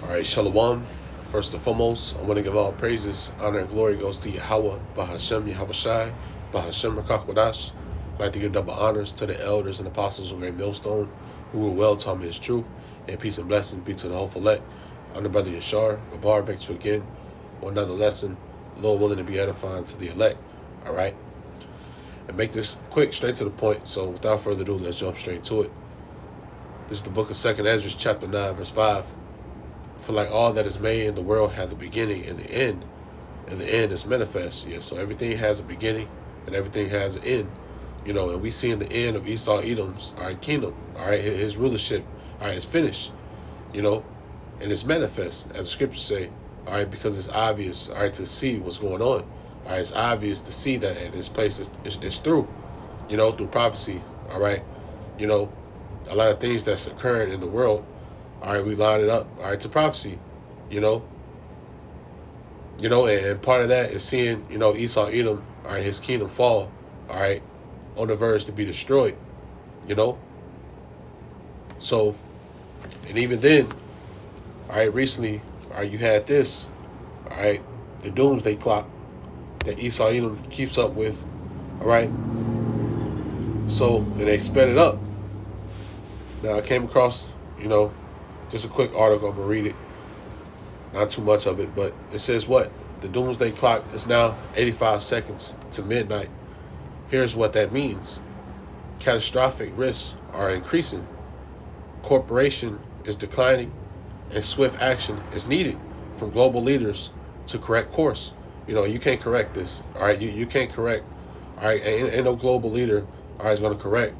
All right, Shalom. First and foremost, I want to give all praises, honor, and glory goes to Yahweh, Bahashem, Yahweh Shai, Bahashem, Rakakwadash. I'd like to give double honors to the elders and apostles of Great Millstone, who were well taught me his truth, and peace and blessings be to the hopeful elect. I'm the brother Yashar, Gabar, back to you again, with another lesson, Lord willing to be edifying to the elect. All right? And make this quick, straight to the point, so without further ado, let's jump straight to it. This is the book of 2nd Ezra, chapter 9, verse 5. For like all that is made in the world had the beginning and the end is manifest. Yeah, so everything has a beginning and everything has an end. And we see in the end of Esau Edom's kingdom, his rulership, is finished, and it's manifest, as the scriptures say, because it's obvious, to see what's going on. It's obvious to see that this place is through, through prophecy, a lot of things that's occurring in the world, we line it up, to prophecy, and part of that is seeing, Esau Edom, his kingdom fall, on the verge to be destroyed, So, and even then, recently, you had this, the doomsday clock that Esau Edom keeps up with, So, and they sped it up. Now, I came across, just a quick article, I'm going to read it. Not too much of it, but it says what? The doomsday clock is now 85 seconds to midnight. Here's what that means. Catastrophic risks are increasing. Cooperation is declining, and swift action is needed from global leaders to correct course. You can't correct this, You can't correct, Ain't no global leader, is going to correct,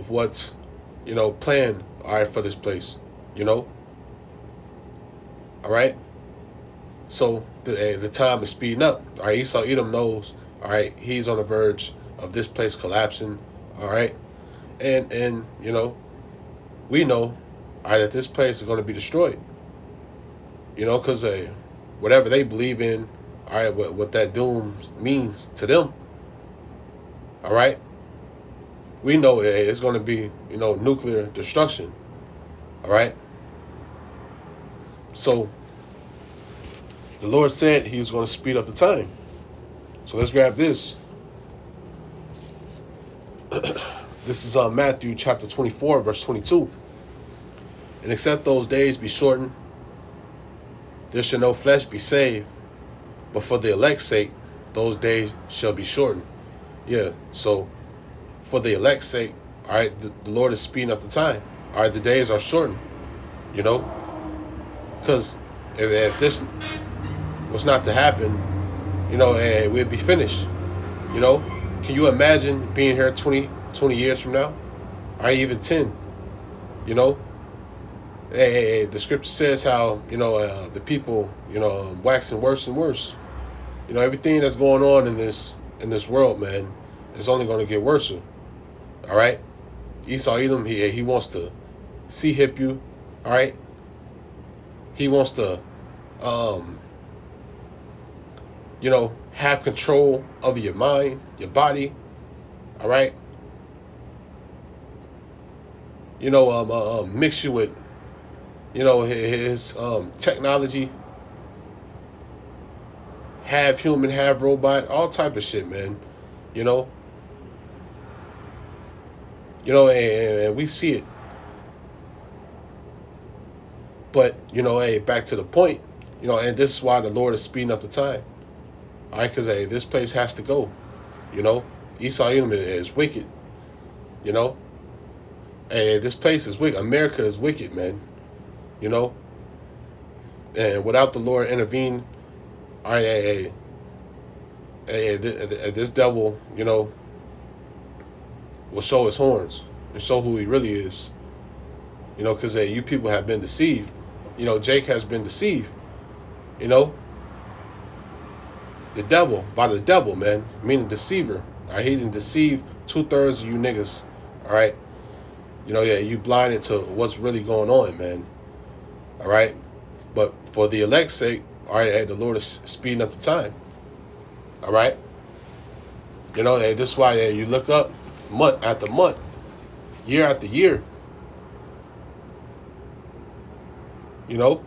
what's, planned, for this place, So the time is speeding up. Esau Edom knows, he's on the verge of this place collapsing, and we know, that this place is going to be destroyed, because whatever they believe in, what that doom means to them, we know it's going to be, nuclear destruction, So the Lord said he was going to speed up the time. So let's grab this. This is Matthew chapter 24, verse 22. And except those days be shortened, there shall no flesh be saved, but for the elect's sake, those days shall be shortened. Yeah, so for the elect's sake, the Lord is speeding up the time. The days are shortened, because if this was not to happen, we'd be finished, Can you imagine being here 20 years from now? Even 10, the scripture says how, the people, waxing worse and worse. Everything that's going on in this world, man, is only going to get worse. Esau Edom, he wants to hip you, He wants to, have control over your mind, your body, mix you with, his technology, half human, half robot, all type of shit, man, and we see it. But, back to the point, and this is why the Lord is speeding up the time. Because, this place has to go, Esau Edom is wicked, this place is wicked. America is wicked, man, and without the Lord intervene, this devil, will show his horns and show who he really is, because you people have been deceived. Jake has been deceived, the devil, by the devil, man, meaning deceiver. He didn't deceive 2/3 of you niggas, you blinded to what's really going on, man, But for the elect's sake, the Lord is speeding up the time, this is why you look up month after month, year after year, You know,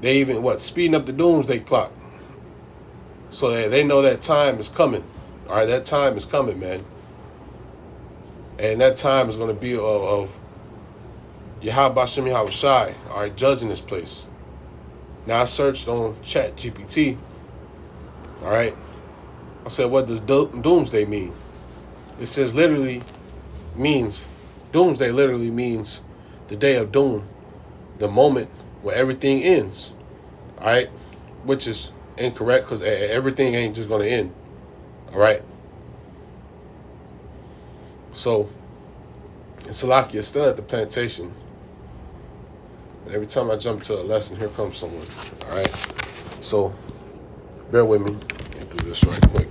they even speeding up the doomsday clock, so that they know that time is coming. All right, that time is coming, man, and that time is going to be of Yahweh Shem Yahweh Shai, all right, judging this place. Now I searched on Chat GPT. All right, I said, what does doomsday mean? It says doomsday literally means the day of doom, the moment where everything ends. All right, which is incorrect because everything ain't just going to end. All right. So, in Salakia, still at the plantation. And every time I jump to a lesson, here comes someone. All right. So, bear with me. Let me do this right quick.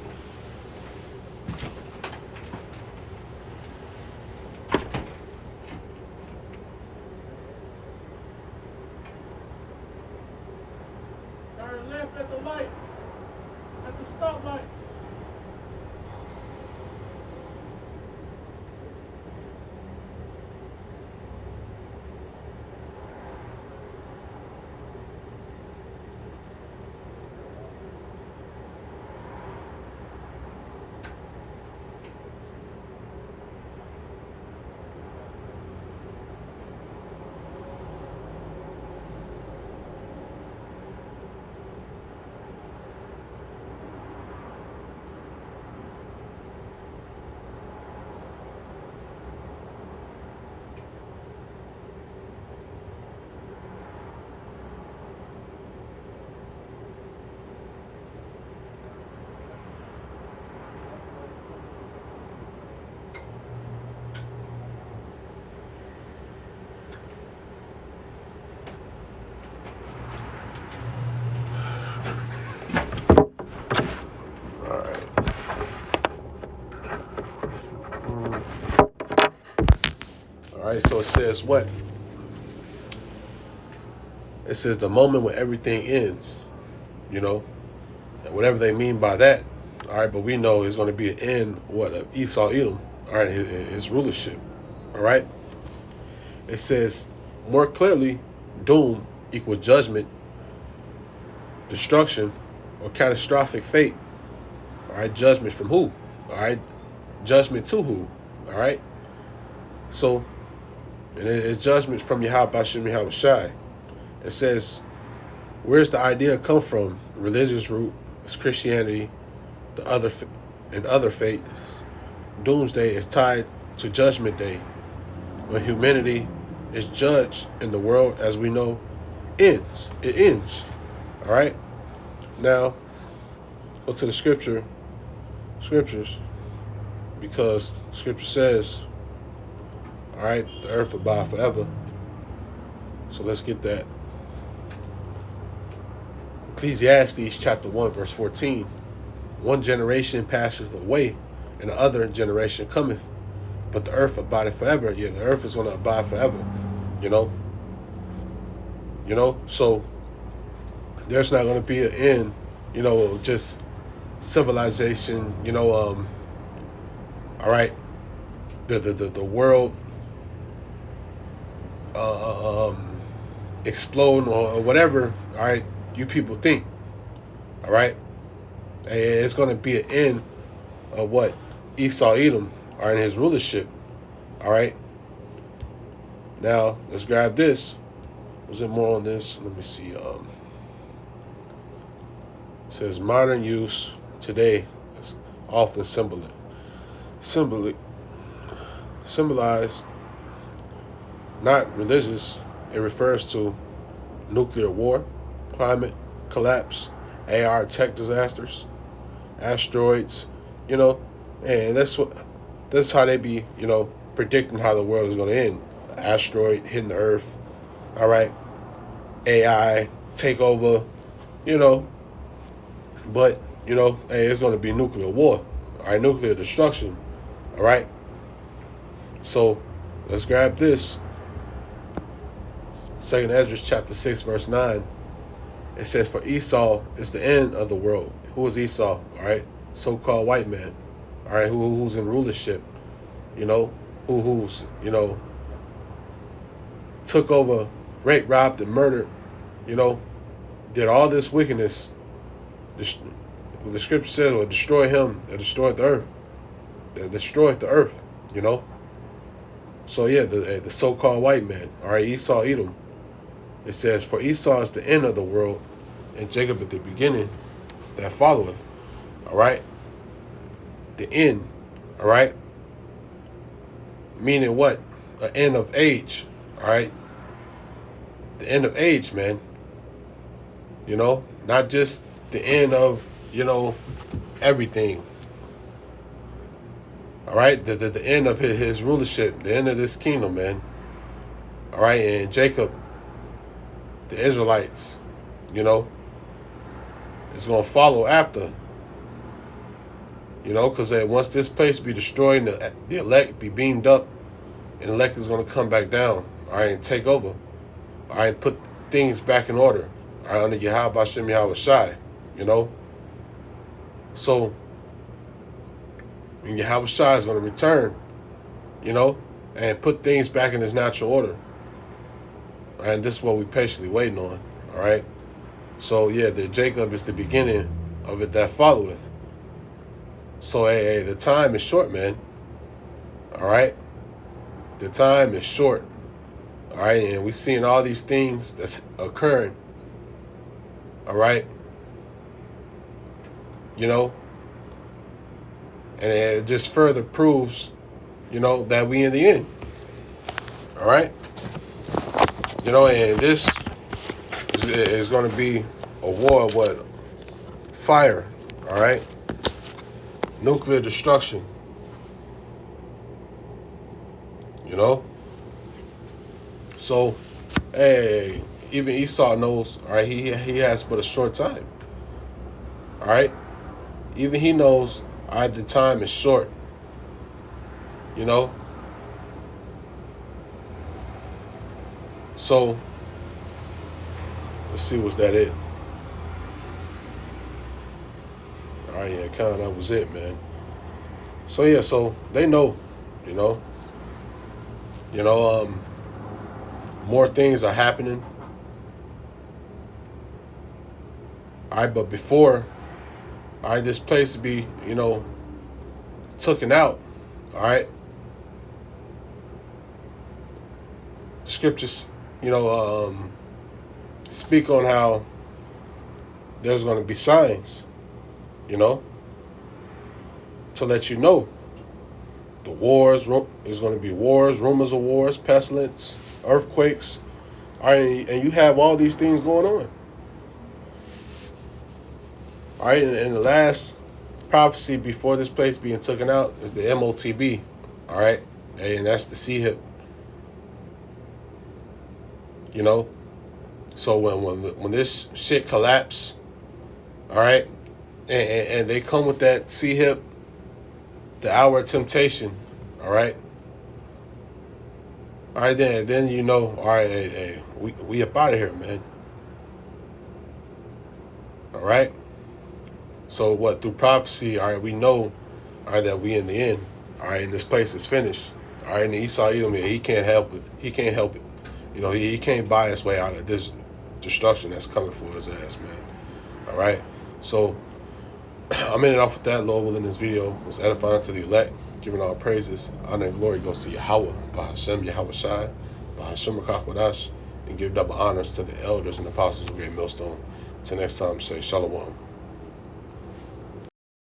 Turn left at the light. At the stoplight. All right, so it says what? It says the moment when everything ends, you know, and whatever they mean by that. All right, but we know it's going to be an end, of Esau Edom, all right, his rulership. All right. It says more clearly, doom equals judgment, destruction, or catastrophic fate. All right, judgment from who? All right, judgment to who? All right. So, and it's judgment from Yahweh Shem Yahweh Shai. It says, where's the idea come from? Religious root is Christianity, and other faiths. Doomsday is tied to Judgment Day, when humanity is judged and the world, as we know, ends. It ends. All right. Now, go to the scriptures, because Scripture says, all right, the earth will abide forever. So let's get that. Ecclesiastes chapter 1, verse 14. One generation passeth away, and the other generation cometh. But the earth abideth forever. Yeah, the earth is going to abide forever. You know? So there's not going to be an end, just civilization, all right, the world exploding or whatever, all right, you people think, all right? It's going to be an end of what? Esau Edom, all right, in his rulership, all right? Now, let's grab this. Was it more on this? Let me see. It says modern use today is often symbolized, not religious. It refers to nuclear war, climate collapse, AR tech disasters, asteroids, and that's how they be, predicting how the world is going to end. Asteroid hitting the earth, all right, AI take over, but hey, it's going to be nuclear war, all right, nuclear destruction, all right. So let's grab this. 2nd Ezra chapter 6 verse 9. It says, for Esau is the end of the world. Who is Esau? All right, so-called white man, all right, who's in rulership, who's took over raped, robbed, and murdered, you know, did all this wickedness. The scripture says, will destroy him that destroyed the earth. That destroyed the earth, you know. So yeah, the so-called white man, all right, Esau, Edom. It says, for Esau is the end of the world, and Jacob at the beginning that followeth. All right? The end, all right? Meaning what? An end of age, all right? The end of age, man. You know, not just the end of, you know, everything. All right? The end of his rulership, the end of this kingdom, man. All right? And Jacob, the Israelites, you know, it's going to follow after. You know, because once this place be destroyed and the elect be beamed up, and the elect is going to come back down, all right, and take over, all right, put things back in order, all right, under Yahweh Hashem Yahweh Shai, you know. So, and Yahweh Shai is going to return, you know, and put things back in his natural order. All right, and this is what we patiently waiting on, all right. So, yeah, the Jacob is the beginning of it that followeth. So, hey, the time is short, man. All right? The time is short. All right? And we're seeing all these things that's occurring. All right? You know? And it just further proves, you know, that we in the end. All right? You know, and this is going to be a war of what? Fire. All right? Nuclear destruction. You know? So, hey, even Esau knows, all right, he has but a short time. All right? Even he knows, all right, the time is short. You know? So, let's see, was that it? All right, yeah, kind of that was it, man. So, yeah, so they know, you know. You know, more things are happening. All right, but before, all right, this place be, you know, taken out. All right. The scriptures, you know, speak on how there's going to be signs, you know, to let you know. The wars, there's going to be wars, rumors of wars, pestilence, earthquakes. All right, and you have all these things going on. All right, and the last prophecy before this place being taken out is the MOTB. All right, and that's the CHIP. You know, so when this shit collapse, all right, and they come with that CHIP, the hour of temptation, all right. All right, then you know, all right, hey, we up out of here, man. All right. So what, through prophecy, all right, we know, all right, that we in the end, all right, and this place is finished. All right, and Esau Edom, he can't help it. He can't help it. You know, he can't buy his way out of this destruction that's coming for his ass, man. All right. So I'm ending off with that. Lord willing, this video was edifying to the elect, giving all praises. Honor and glory goes to Yahweh, Bahashem, Yahweh Shai, Bahashem Rakakwadash, and give double honors to the elders and apostles of Great Millstone. Till next time, say Shalom.